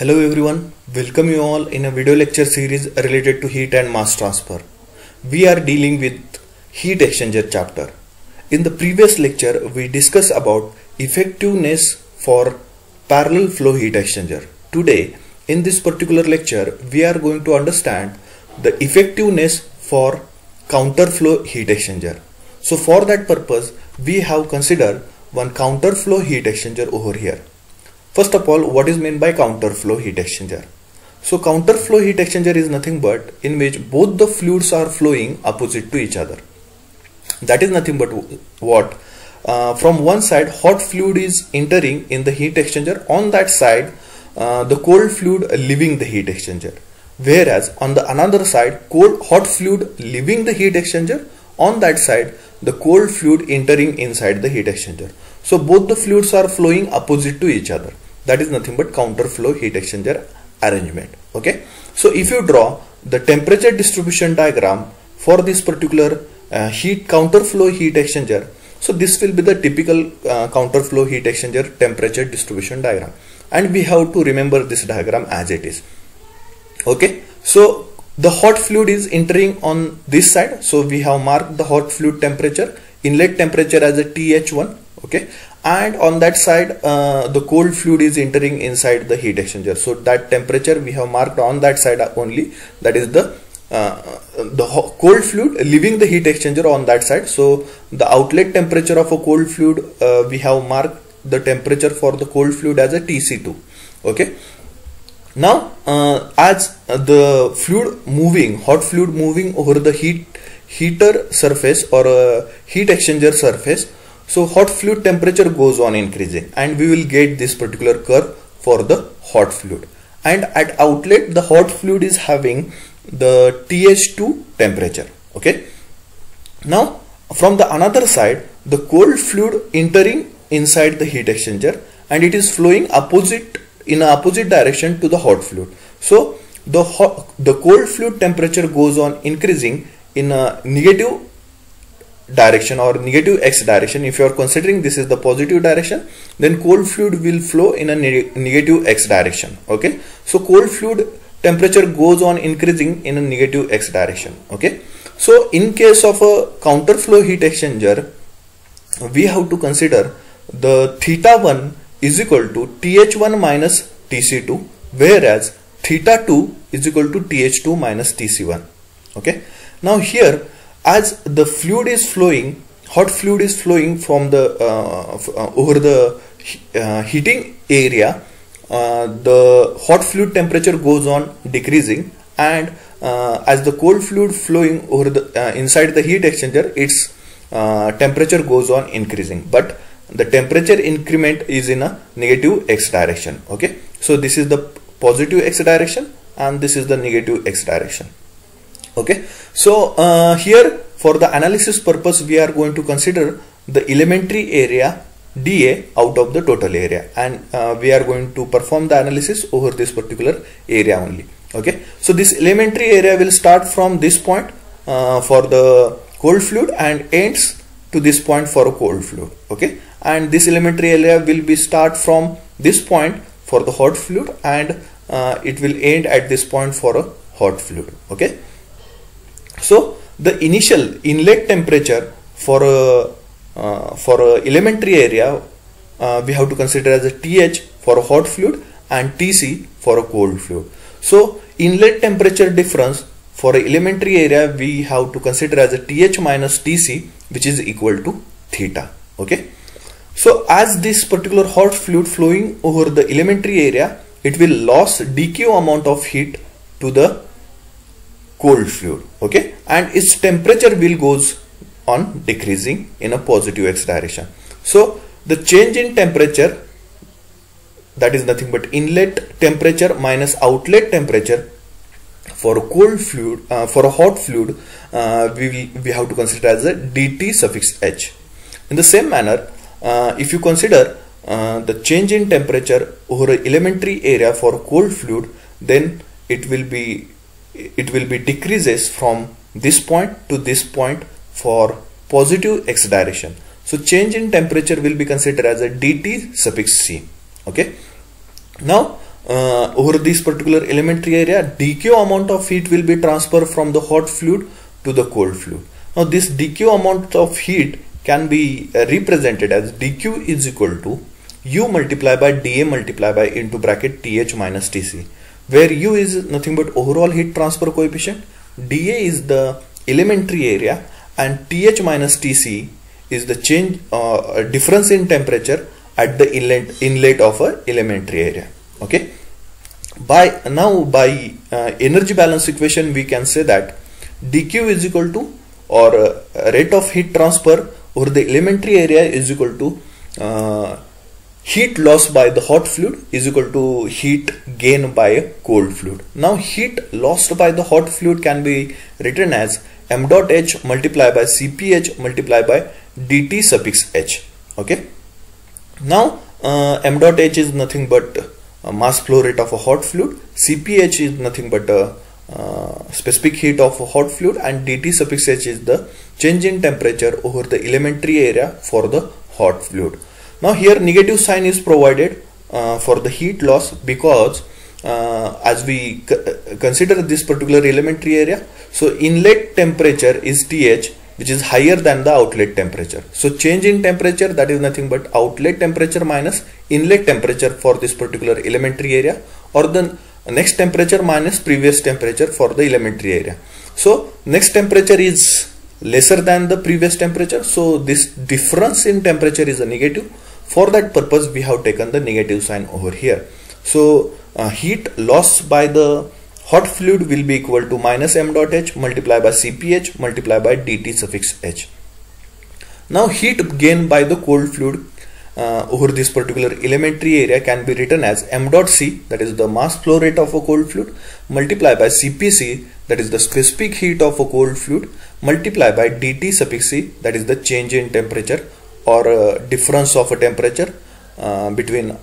Hello everyone, welcome you all in a video lecture series related to heat and mass transfer. We are dealing with heat exchanger chapter. In the previous lecture, we discussed about effectiveness for parallel flow heat exchanger. Today, in this particular lecture, we are going to understand the effectiveness for counter flow heat exchanger. So for that purpose, we have considered one counter flow heat exchanger over here. First of all, what is meant by counter flow heat exchanger? So counter flow heat exchanger is nothing but in which both the fluids are flowing opposite to each other. That is nothing but what? From one side, hot fluid is entering in the heat exchanger. On that side, the cold fluid leaving the heat exchanger. Whereas on the another side, hot fluid leaving the heat exchanger. On that side, the cold fluid entering inside the heat exchanger. So both the fluids are flowing opposite to each other. That is nothing but counter flow heat exchanger arrangement. Okay. So if you draw the temperature distribution diagram for this particular counter flow heat exchanger, so this will be the typical counter flow heat exchanger temperature distribution diagram, and we have to remember this diagram as it is. Okay. So the hot fluid is entering on this side, so we have marked the hot fluid temperature, inlet temperature as a TH1. Okay, and on that side the cold fluid is entering inside the heat exchanger, so that temperature we have marked on that side only, that is the cold fluid leaving the heat exchanger on that side. So the outlet temperature of a cold fluid, we have marked the temperature for the cold fluid as a TC2. Okay. Now as the fluid moving, hot fluid moving over the heater surface or heat exchanger surface, so hot fluid temperature goes on increasing, and we will get this particular curve for the hot fluid. And at outlet, the hot fluid is having the TH2 temperature. Okay. Now from the another side, the cold fluid entering inside the heat exchanger, and it is flowing in opposite direction to the hot fluid. So the cold fluid temperature goes on increasing in a negative direction or negative x direction. If you are considering this is the positive direction, then cold fluid will flow in a negative x direction. Okay. So cold fluid temperature goes on increasing in a negative x direction. Okay. So in case of a counter flow heat exchanger, we have to consider the theta1 is equal to TH1 minus TC2, whereas theta2 is equal to TH2 minus TC1. Okay. Now here, as the fluid is flowing, hot fluid is flowing from the over the heating area, the hot fluid temperature goes on decreasing, and as the cold fluid flowing over the inside the heat exchanger, its temperature goes on increasing, but the temperature increment is in a negative x direction. Okay, so this is the positive x direction and this is the negative x direction. Okay, so here for the analysis purpose, we are going to consider the elementary area dA out of the total area, and we are going to perform the analysis over this particular area only. Okay, so this elementary area will start from this point for the cold fluid and ends to this point for a cold fluid. Okay, and this elementary area will be start from this point for the hot fluid, and it will end at this point for a hot fluid. Okay. So the initial inlet temperature for a elementary area we have to consider as a TH for a hot fluid and TC for a cold fluid. So inlet temperature difference for an elementary area we have to consider as a TH minus TC, which is equal to theta. Okay. So as this particular hot fluid flowing over the elementary area, it will lose dq amount of heat to the cold fluid. Okay, and its temperature will goes on decreasing in a positive x direction. So the change in temperature, that is nothing but inlet temperature minus outlet temperature for a cold fluid, for a hot fluid, we have to consider as a dt suffix h. In the same manner, if you consider the change in temperature over an elementary area for a cold fluid, then it will be decreases from this point to this point for positive x direction. So change in temperature will be considered as a dt suffix c. Okay. Now over this particular elementary area, dq amount of heat will be transferred from the hot fluid to the cold fluid. Now this dq amount of heat can be represented as dq is equal to u multiplied by dA multiplied by into bracket Th minus Tc, where u is nothing but overall heat transfer coefficient, dA is the elementary area, and Th minus Tc is the change difference in temperature at the inlet of a elementary area. Okay, by energy balance equation we can say that dq is equal to, or rate of heat transfer over the elementary area is equal to heat loss by the hot fluid is equal to heat gain by a cold fluid. Now heat lost by the hot fluid can be written as m dot h multiplied by Cph multiplied by dt suffix h. Okay, now m dot h is nothing but mass flow rate of a hot fluid, Cph is nothing but specific heat of a hot fluid, and dt suffix h is the change in temperature over the elementary area for the hot fluid. Now here negative sign is provided for the heat loss, because as we consider this particular elementary area, so inlet temperature is Th, which is higher than the outlet temperature. So change in temperature, that is nothing but outlet temperature minus inlet temperature for this particular elementary area, or the next temperature minus previous temperature for the elementary area. So next temperature is lesser than the previous temperature, so this difference in temperature is a negative. For that purpose we have taken the negative sign over here. So heat loss by the hot fluid will be equal to minus m dot h multiplied by Cph multiplied by dt suffix h. Now heat gain by the cold fluid over this particular elementary area can be written as m dot c, that is the mass flow rate of a cold fluid, multiplied by Cpc, that is the specific heat of a cold fluid, multiplied by dt suffix c, that is the change in temperature or difference of a temperature between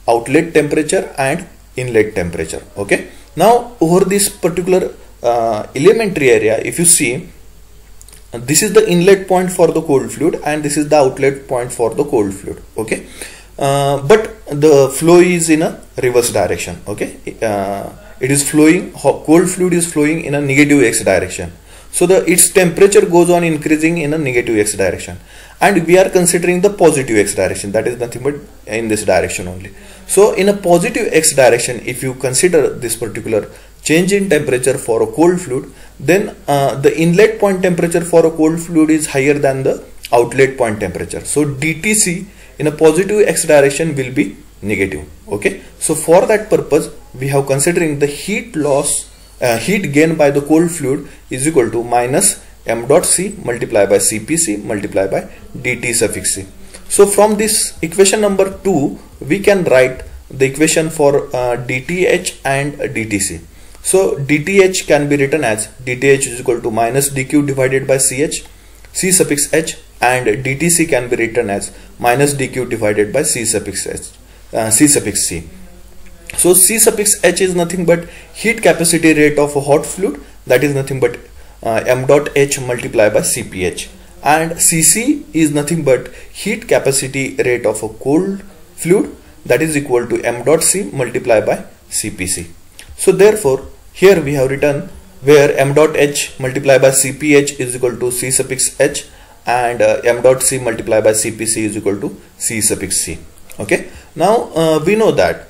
outlet temperature and inlet temperature. Okay, now over this particular elementary area, if you see, this is the inlet point for the cold fluid and this is the outlet point for the cold fluid. Okay, but the flow is in a reverse direction. Okay, it is flowing, cold fluid is flowing in a negative x direction, so its temperature goes on increasing in a negative x direction, and we are considering the positive x direction, that is nothing but in this direction only. So in a positive x direction, if you consider this particular change in temperature for a cold fluid, then the inlet point temperature for a cold fluid is higher than the outlet point temperature. So dTc in a positive x direction will be negative. Okay, so for that purpose we have considering the heat loss, heat gain by the cold fluid is equal to minus m dot c multiplied by Cpc multiplied by dt suffix c. So from this equation number 2 we can write the equation for dTh and dTc. So dTh can be written as dTh is equal to minus dq divided by ch, c suffix h, and dTc can be written as minus dq divided by c suffix h, c suffix c. So c suffix h is nothing but heat capacity rate of a hot fluid, that is nothing but m dot h multiplied by Cph, and Cc is nothing but heat capacity rate of a cold fluid, that is equal to m dot c multiplied by Cpc. So therefore here we have written where m dot h multiplied by Cph is equal to c suffix h, and m dot c multiplied by Cpc is equal to c suffix c. Okay, now we know that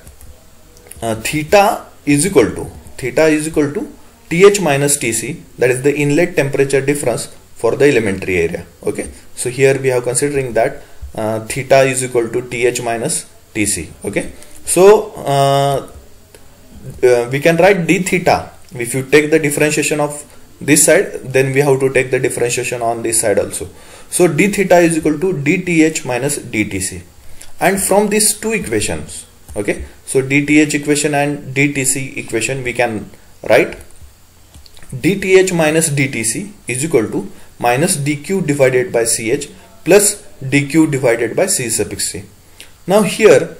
theta is equal to Th minus Tc, that is the inlet temperature difference for the elementary area. Okay, so here we are considering that theta is equal to Th minus Tc. Okay, so we can write d theta. If you take the differentiation of this side, then we have to take the differentiation on this side also. So d theta is equal to dTh minus dTc, and from these two equations, okay, so dTh equation and dTc equation, we can write dTh minus dTc is equal to minus dq divided by ch plus dq divided by c suffix c. Now here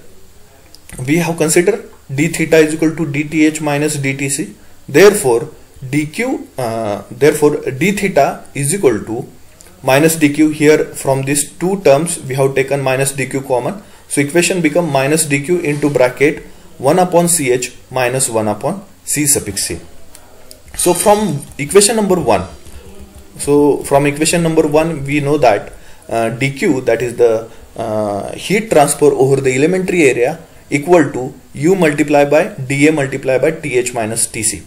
we have considered d theta is equal to dTh minus dTc, therefore therefore d theta is equal to minus dq. Here from these two terms we have taken minus dq common, so equation become minus dq into bracket 1 upon Ch minus 1 upon C suffix C. So from equation number 1, we know that dq, that is the heat transfer over the elementary area, equal to U multiplied by dA multiplied by Th minus Tc.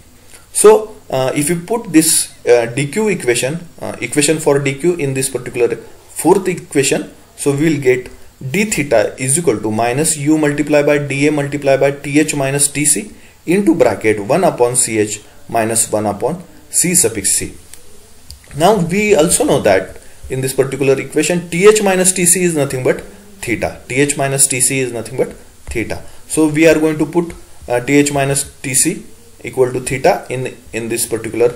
So if you put this dq equation for dq in this particular fourth equation, so we will get d theta is equal to minus U multiplied by dA multiplied by Th minus Tc into bracket 1 upon Ch minus 1 upon C suffix C. Now we also know that in this particular equation Th minus Tc is nothing but theta. Th minus Tc is nothing but theta. So we are going to put Th minus Tc equal to theta in this particular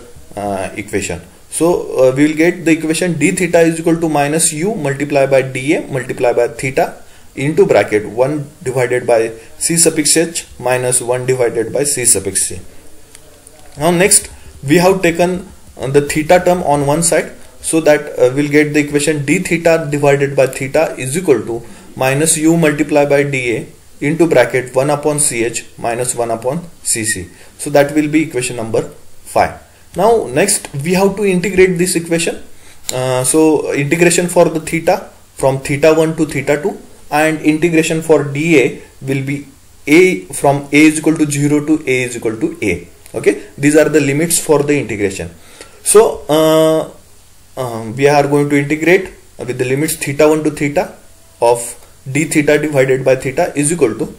equation. So we will get the equation d theta is equal to minus U multiplied by dA multiplied by theta into bracket 1 divided by C suffix H minus 1 divided by C suffix C. Now next we have taken the theta term on one side, so that we'll get the equation d theta divided by theta is equal to minus U multiplied by dA into bracket 1 upon Ch minus 1 upon Cc. So that will be equation number 5. Now next we have to integrate this equation. So integration for the theta from theta 1 to theta 2, and integration for dA will be a from a is equal to 0 to a is equal to a. Okay, these are the limits for the integration. So we are going to integrate with the limits theta 1 to theta of d theta divided by theta is equal to,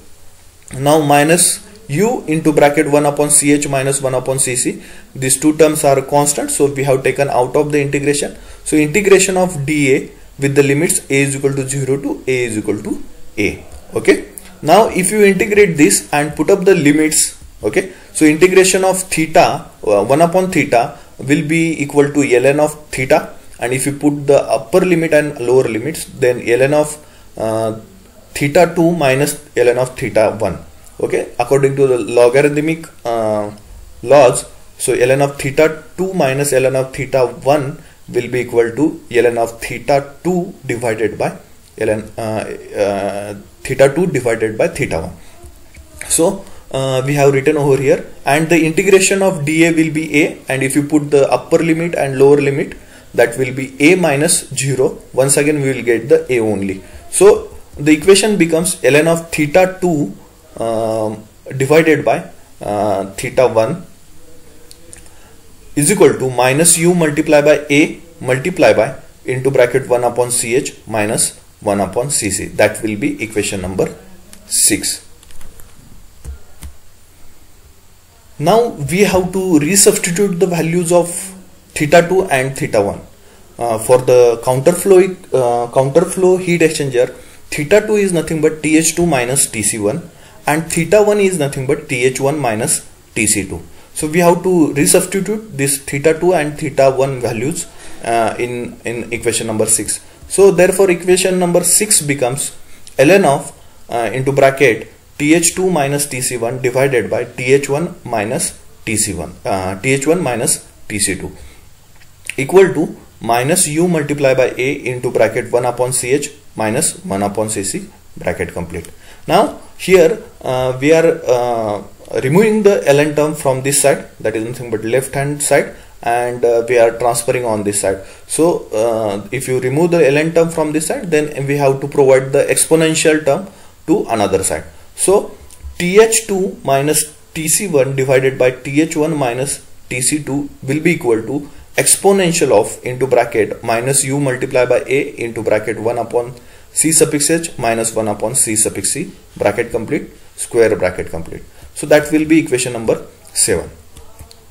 now minus U into bracket 1 upon Ch minus 1 upon Cc. These two terms are constant, so we have taken out of the integration. So integration of dA with the limits a is equal to 0 to a is equal to a. Okay, now if you integrate this and put up the limits, okay, so integration of theta 1 upon theta will be equal to ln of theta, and if you put the upper limit and lower limits, then ln of theta 2 minus ln of theta 1. Okay, according to the logarithmic laws, so ln of theta 2 minus ln of theta 1 will be equal to ln of theta 2 divided by ln theta 2 divided by theta 1. So we have written over here, and the integration of dA will be a, and if you put the upper limit and lower limit, that will be a minus 0. Once again we will get the a only. So the equation becomes ln of theta 2 divided by theta 1 is equal to minus U multiplied by a multiplied by into bracket 1 upon Ch minus 1 upon Cc. That will be equation number 6. Now we have to resubstitute the values of theta 2 and theta 1. For the counterflow heat exchanger, theta 2 is nothing but Th2 minus Tc1, and theta 1 is nothing but Th1 minus Tc2. So we have to resubstitute this theta 2 and theta 1 values in equation number 6. So therefore equation number 6 becomes ln of into bracket Th2 minus Tc1 divided by Th1 minus Tc1, Th1 minus Tc2 equal to minus U multiplied by a into bracket 1 upon Ch minus 1 upon Cc, bracket complete. Now here we are removing the ln term from this side, that is nothing but left hand side, and we are transferring on this side. So if you remove the ln term from this side, then we have to provide the exponential term to another side. So Th2 minus Tc1 divided by Th1 minus Tc2 will be equal to exponential of into bracket minus U multiplied by a into bracket 1 upon C suffix h minus 1 upon C suffix c, bracket complete, square bracket complete. So that will be equation number 7.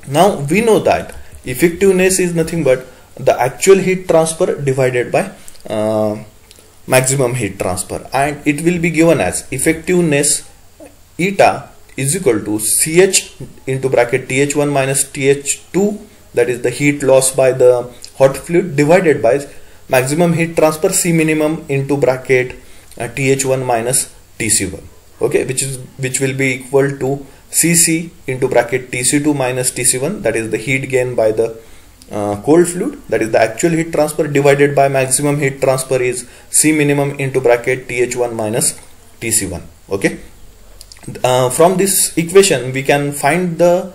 Now we know that effectiveness is nothing but the actual heat transfer divided by maximum heat transfer, and it will be given as effectiveness eta is equal to Ch into bracket Th1 minus Th2, that is the heat loss by the hot fluid, divided by maximum heat transfer C minimum into bracket Th1 minus Tc1. Okay, which will be equal to Cc into bracket Tc2 minus Tc1, that is the heat gain by the cold fluid, that is the actual heat transfer, divided by maximum heat transfer is C minimum into bracket Th1 minus Tc1. Okay, From this equation we can find the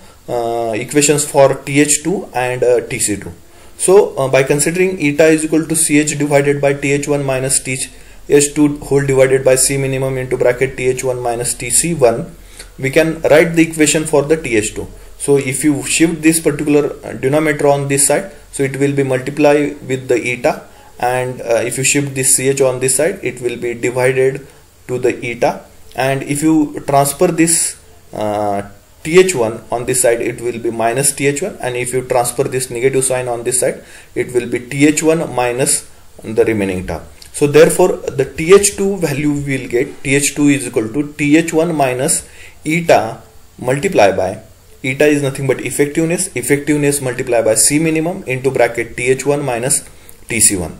equations for TH2 and TC2. So by considering eta is equal to CH divided by TH1 minus TH2 whole divided by C minimum into bracket TH1 minus TC1, we can write the equation for the TH2. So if you shift this particular denominator on this side, so it will be multiply with the eta, and if you shift this CH on this side, it will be divided to the eta, and if you transfer this TH1 on this side, it will be minus TH1, and if you transfer this negative sign on this side, it will be TH1 minus the remaining term. So therefore the TH2 value we will get, TH2 is equal to TH1 minus eta multiplied by, eta is nothing but effectiveness multiplied by C minimum into bracket TH1 minus TC1,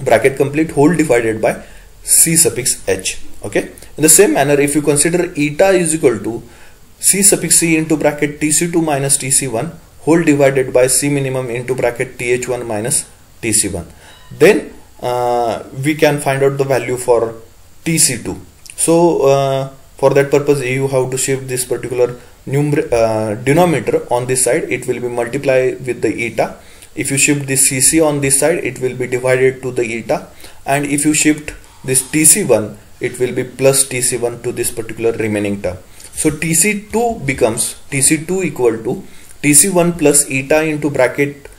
bracket complete, whole divided by C suffix H. Okay, in the same manner, if you consider eta is equal to C suffix C into bracket TC2 minus TC1 whole divided by C minimum into bracket TH1 minus TC1, then we can find out the value for TC2. So for that purpose you have to shift this particular denominator on this side, it will be multiplied with the eta. If you shift this CC on this side, it will be divided to the eta, and if you shift this TC1, it will be plus TC1 to this particular remaining term. So TC2 becomes TC2 equal to TC1 plus eta into bracket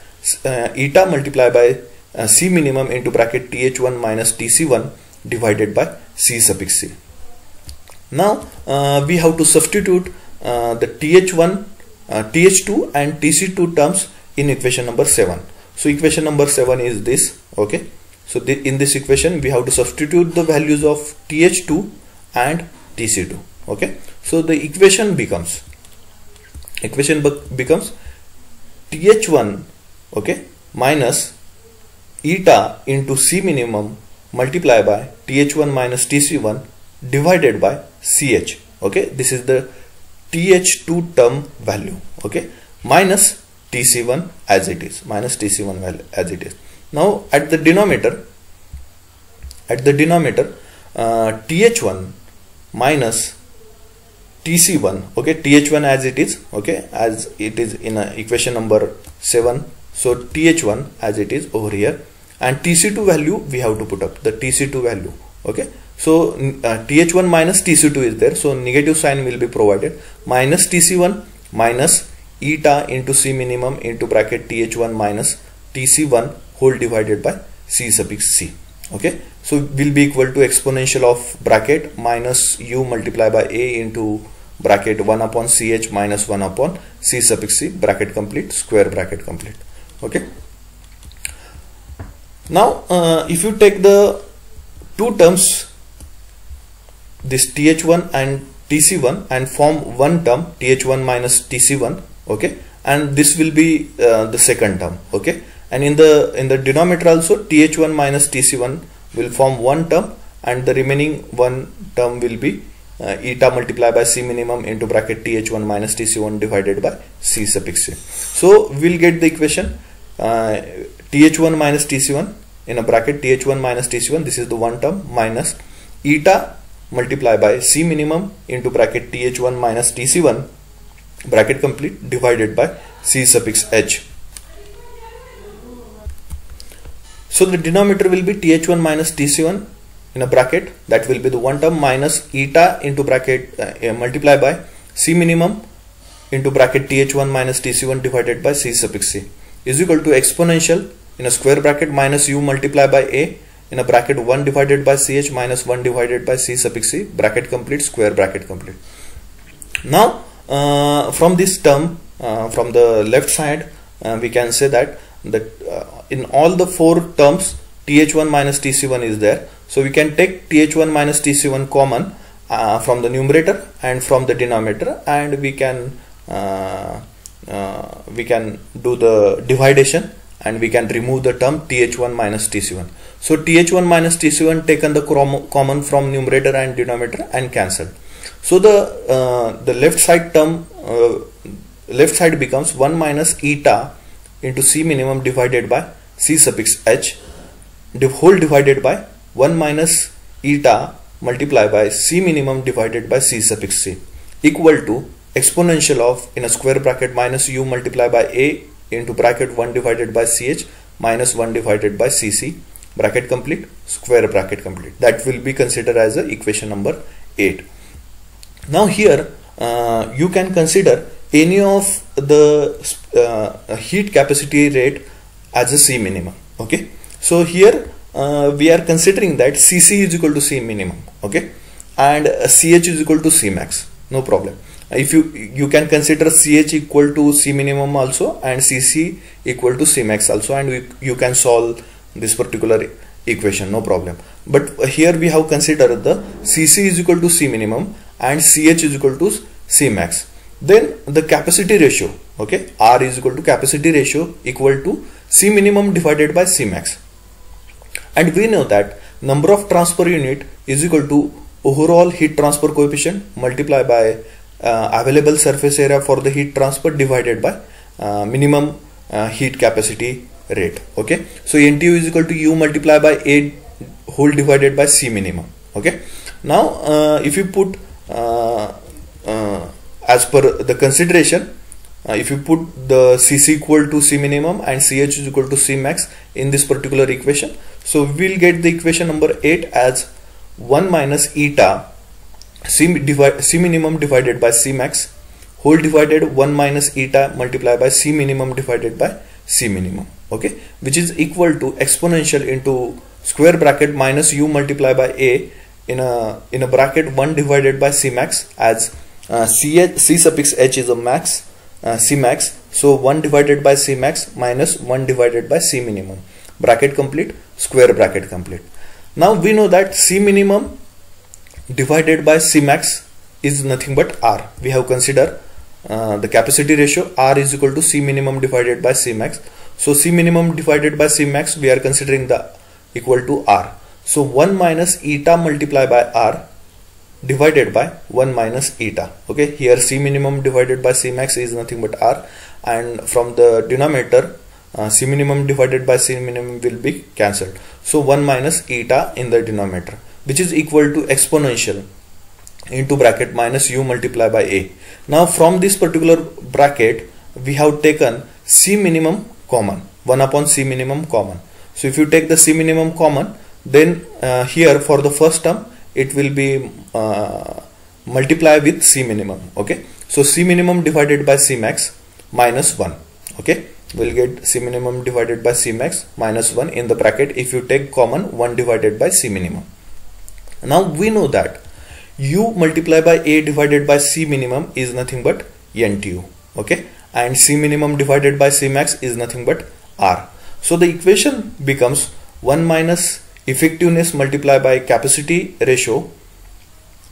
eta multiplied by C minimum into bracket TH1 minus TC1 divided by C suffix C. Now we have to substitute the TH1, TH2 and TC2 terms in equation number 7. So equation number 7 is this. Okay, so in this equation we have to substitute the values of TH2 and TC2. Okay, so the equation becomes TH1, okay, minus eta into C minimum multiplied by TH1 minus TC1 divided by CH. Okay, this is the TH2 term value. Okay, minus TC1 as it is, minus TC1 value as it is. Now at the denominator TH1 minus TC1, okay, TH1 as it is, okay, as it is in equation number 7, so TH1 as it is over here, and TC2 value we have to put up the TC2 value. Okay, so TH1 minus TC2 is there, so negative sign will be provided, minus TC1 minus eta into C minimum into bracket TH1 minus TC1 whole divided by C suffix C. Okay, so will be equal to exponential of bracket minus u multiplied by a into bracket 1 upon ch minus 1 upon C suffix C, bracket complete, square bracket complete. Okay, now if you take the two terms, this TH1 and TC1, and form one term TH1 minus TC1, okay, and this will be the second term. Okay, and in the denominator also TH1 minus TC1 will form one term, and the remaining one term will be eta multiplied by C minimum into bracket TH1 minus TC1 divided by C suffix C. So we'll get the equation TH1 minus TC1 in a bracket TH1 minus TC1, this is the one term, minus eta multiplied by C minimum into bracket TH1 minus TC1 bracket complete divided by C suffix H. So the denominator will be TH1 minus TC1 in a bracket, that will be the one term, minus eta into bracket multiplied by C minimum into bracket TH1 minus TC1 divided by C suffix C is equal to exponential in a square bracket minus u multiplied by a in a bracket 1 divided by ch minus 1 divided by C suffix C, bracket complete, square bracket complete. Now from this term, from the left side, we can say that in all the four terms TH1 minus TC1 is there, so we can take TH1 minus TC1 common from the numerator and from the denominator, and we can do the dividation, and we can remove the term TH1 minus TC1. So TH1 minus TC1 taken the common from numerator and denominator and cancelled. So the left side term, left side becomes 1 minus eta into C minimum divided by C suffix H whole divided by 1 minus eta multiply by C minimum divided by C suffix C equal to exponential of in a square bracket minus U multiply by A into bracket 1 divided by CH minus 1 divided by CC bracket complete square bracket complete. That will be considered as a equation number 8. Now here you can consider any of the heat capacity rate as a C minimum. Okay, so here we are considering that CC is equal to C minimum, okay, and CH is equal to C max. No problem. If you can consider CH equal to C minimum also and CC equal to C max also, and you can solve this particular equation, no problem. But here we have considered the CC is equal to C minimum and CH is equal to C max. Then the capacity ratio, okay, R is equal to capacity ratio equal to C minimum divided by C max. And we know that number of transfer unit is equal to overall heat transfer coefficient multiplied by available surface area for the heat transfer divided by minimum heat capacity rate. Okay, so NTU is equal to U multiplied by A whole divided by C minimum. Okay, now if you put as per the consideration, if you put the CC equal to C minimum and CH is equal to C max in this particular equation, so we will get the equation number 8 as 1 minus eta C minimum divided by C max whole divided 1 minus eta multiplied by C minimum divided by C minimum, okay, which is equal to exponential into square bracket minus U multiplied by A in a bracket 1 divided by C max, as C suffix H is a max, C max, so 1 divided by C max minus 1 divided by C minimum bracket complete square bracket complete. Now we know that C minimum divided by C max is nothing but R. We have considered the capacity ratio R is equal to C minimum divided by C max. So C minimum divided by C max we are considering the equal to R. So 1 minus eta multiplied by R divided by 1 minus eta. Okay, here C minimum divided by C max is nothing but R, and from the denominator C minimum divided by C minimum will be cancelled. So 1 minus eta in the denominator, which is equal to exponential into bracket minus U multiplied by A. Now from this particular bracket we have taken C minimum common, 1 upon C minimum common. So if you take the C minimum common, then here for the first term it will be multiply with C minimum. Okay, so C minimum divided by C max minus 1. Okay, we'll get C minimum divided by C max minus 1 in the bracket if you take common 1 divided by C minimum. Now we know that U multiplied by A divided by C minimum is nothing but NTU. Okay, and C minimum divided by C max is nothing but R. So the equation becomes 1 minus effectiveness multiplied by capacity ratio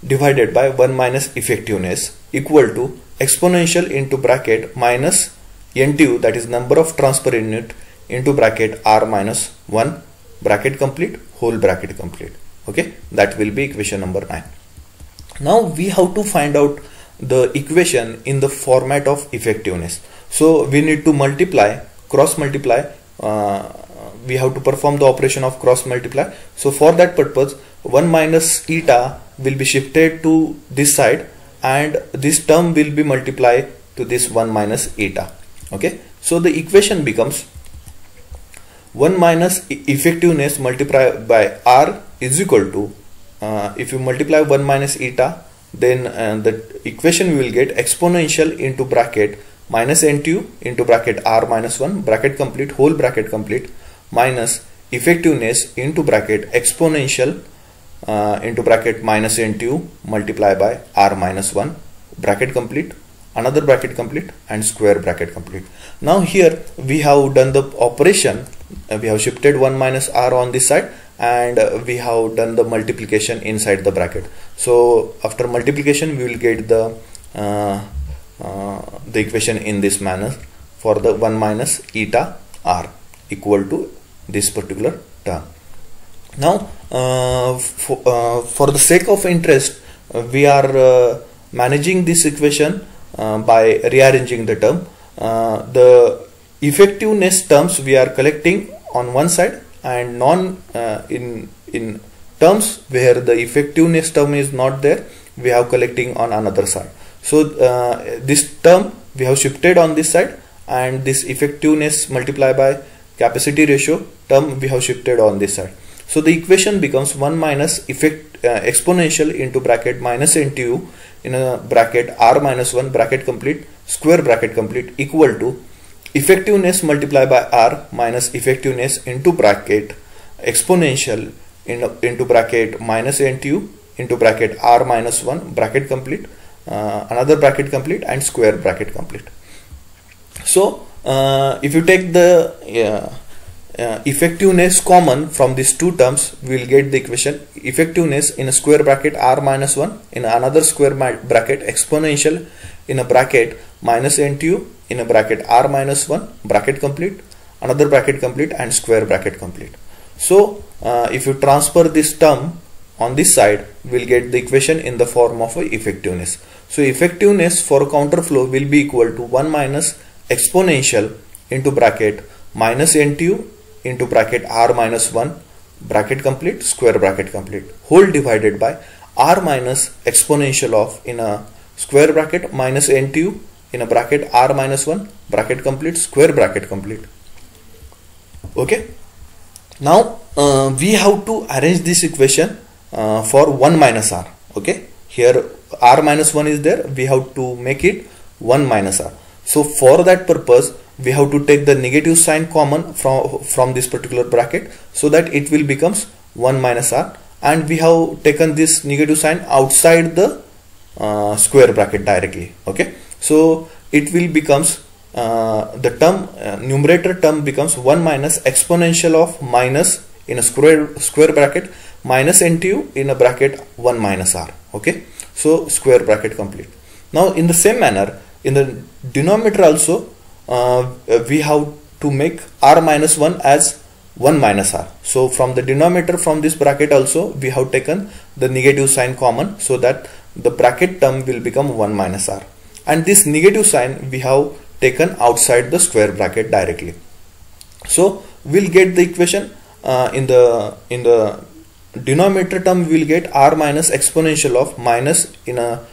divided by 1 minus effectiveness equal to exponential into bracket minus NTU, that is number of transfer unit, into bracket R minus 1 bracket complete whole bracket complete. Okay, that will be equation number 9. Now we have to find out the equation in the format of effectiveness. So we need to multiply, cross multiply, we have to perform the operation of cross multiply. So for that purpose 1 minus eta will be shifted to this side and this term will be multiplied to this 1 minus eta. Okay, so the equation becomes 1 minus effectiveness multiplied by R is equal to if you multiply 1 minus eta, then the equation we will get exponential into bracket minus NTU into bracket R minus 1 bracket complete whole bracket complete minus effectiveness into bracket exponential into bracket minus NTU multiplied by R minus 1 bracket complete, another bracket complete, and square bracket complete. Now here we have done the operation, we have shifted 1 minus R on this side and we have done the multiplication inside the bracket. So after multiplication we will get the equation in this manner for the 1 minus eta R equal to this particular term. Now for the sake of interest we are managing this equation by rearranging the term. The effectiveness terms we are collecting on one side and terms where the effectiveness term is not there, we have collecting on another side. So this term we have shifted on this side, and this effectiveness multiplied by capacity ratio term we have shifted on this side. So the equation becomes 1 minus exponential into bracket minus NTU in a bracket r minus 1 bracket complete square bracket complete equal to effectiveness multiplied by r minus effectiveness into bracket exponential into bracket minus NTU into bracket r minus 1 bracket complete another bracket complete and square bracket complete. So if you take the effectiveness common from these two terms, we will get the equation effectiveness in a square bracket r minus 1 in another square bracket exponential in a bracket minus NTU in a bracket r minus 1 bracket complete another bracket complete and square bracket complete. So if you transfer this term on this side, we will get the equation in the form of a effectiveness. So effectiveness for counterflow will be equal to 1 minus exponential into bracket minus NTU into bracket r minus 1 bracket complete square bracket complete whole divided by r minus exponential of in a square bracket minus NTU in a bracket r minus 1 bracket complete square bracket complete. Okay, now we have to arrange this equation for 1 minus r. Okay, here r minus 1 is there, we have to make it 1 minus r. So for that purpose we have to take the negative sign common from this particular bracket, so that it will becomes 1 minus r, and we have taken this negative sign outside the square bracket directly. Okay, so it will becomes the term numerator term becomes 1 minus exponential of minus in a square bracket minus NTU in a bracket 1 minus r. Okay, so square bracket complete. Now in the same manner in the denominator also we have to make r minus 1 as 1 minus r. So from the denominator from this bracket also we have taken the negative sign common, so that the bracket term will become 1 minus r, and this negative sign we have taken outside the square bracket directly. So we'll get the equation in the denominator term we will get r minus exponential of minus in a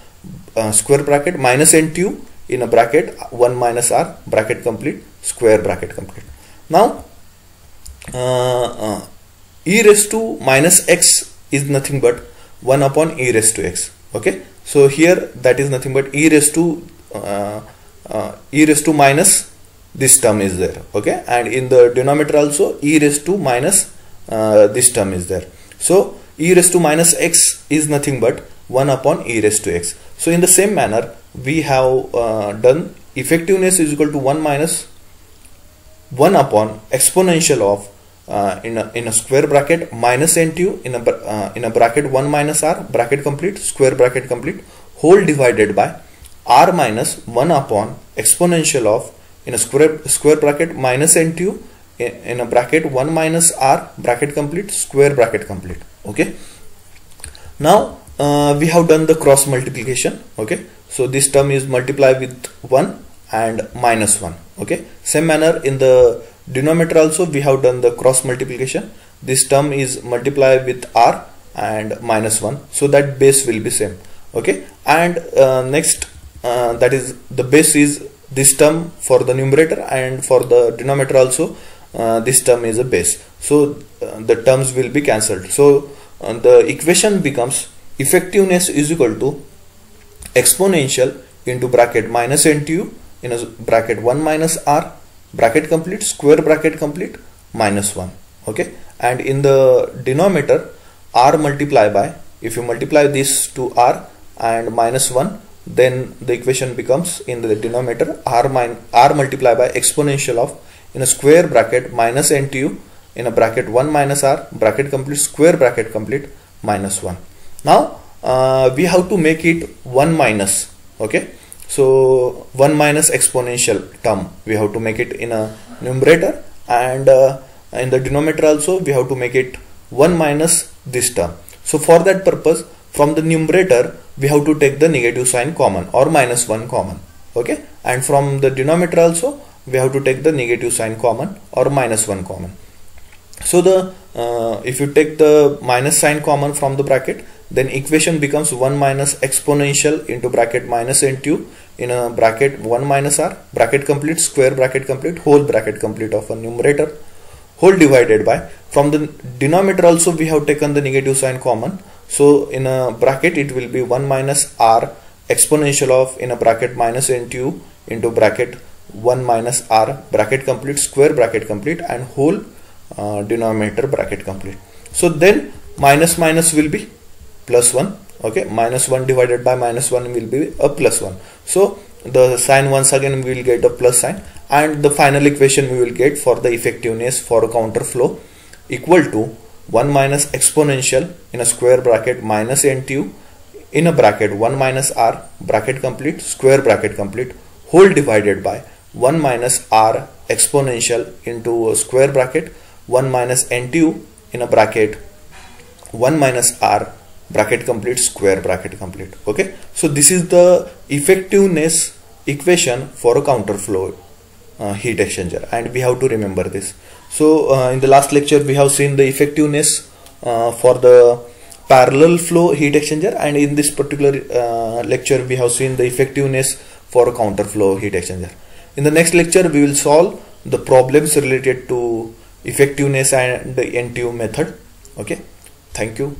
square bracket minus NTU in a bracket 1 minus r bracket complete square bracket complete. Now e raised to minus x is nothing but 1 upon e raised to x. Okay, so here that is nothing but e raised to minus this term is there. Okay, and in the denominator also e raised to minus this term is there. So e raised to minus x is nothing but 1 upon e raised to x. So in the same manner we have done effectiveness is equal to 1 minus 1 upon exponential of in a square bracket minus NTU in a bracket 1 minus r bracket complete square bracket complete whole divided by r minus 1 upon exponential of in a square bracket minus NTU in a bracket 1 minus r bracket complete square bracket complete. Okay, now we have done the cross multiplication. Okay, so this term is multiplied with 1 and minus 1. Okay, same manner in the denominator also we have done the cross multiplication. This term is multiplied with r and minus 1, so that base will be same. Okay, and next that is the base is this term for the numerator, and for the denominator also this term is a base, so the terms will be cancelled. So the equation becomes effectiveness is equal to exponential into bracket minus NTU in a bracket 1 minus r bracket complete square bracket complete minus 1. Okay, and in the denominator r multiply by, if you multiply this to r and minus 1, then the equation becomes in the denominator r multiply by exponential of in a square bracket minus NTU in a bracket 1 minus r bracket complete square bracket complete minus 1. Now we have to make it 1 minus. Okay, so 1 minus exponential term we have to make it in a numerator, and in the denominator also we have to make it 1 minus this term. So for that purpose from the numerator we have to take the negative sign common or minus 1 common. Okay, and from the denominator also we have to take the negative sign common or minus 1 common. So the if you take the minus sign common from the bracket, then equation becomes 1 minus exponential into bracket minus NTU in a bracket 1 minus r, bracket complete, square bracket complete, whole bracket complete of a numerator, whole divided by, from the denominator also we have taken the negative sign common. So in a bracket it will be 1 minus r exponential of in a bracket minus NTU into bracket 1 minus r bracket complete, square bracket complete, and whole denominator bracket complete. So then minus minus will be plus 1. Okay, minus 1 divided by minus 1 will be a plus 1. So the sign once again we will get a plus sign, and the final equation we will get for the effectiveness for a counter flow equal to 1 minus exponential in a square bracket minus NTU in a bracket 1 minus r bracket complete, square bracket complete, whole divided by 1 minus r exponential into a square bracket 1 minus NTU in a bracket 1 minus r bracket complete, square bracket complete. Okay, so this is the effectiveness equation for a counter flow heat exchanger, and we have to remember this. So in the last lecture we have seen the effectiveness for the parallel flow heat exchanger, and in this particular lecture we have seen the effectiveness for a counter flow heat exchanger. In the next lecture we will solve the problems related to effectiveness and the NTU method. Okay, thank you.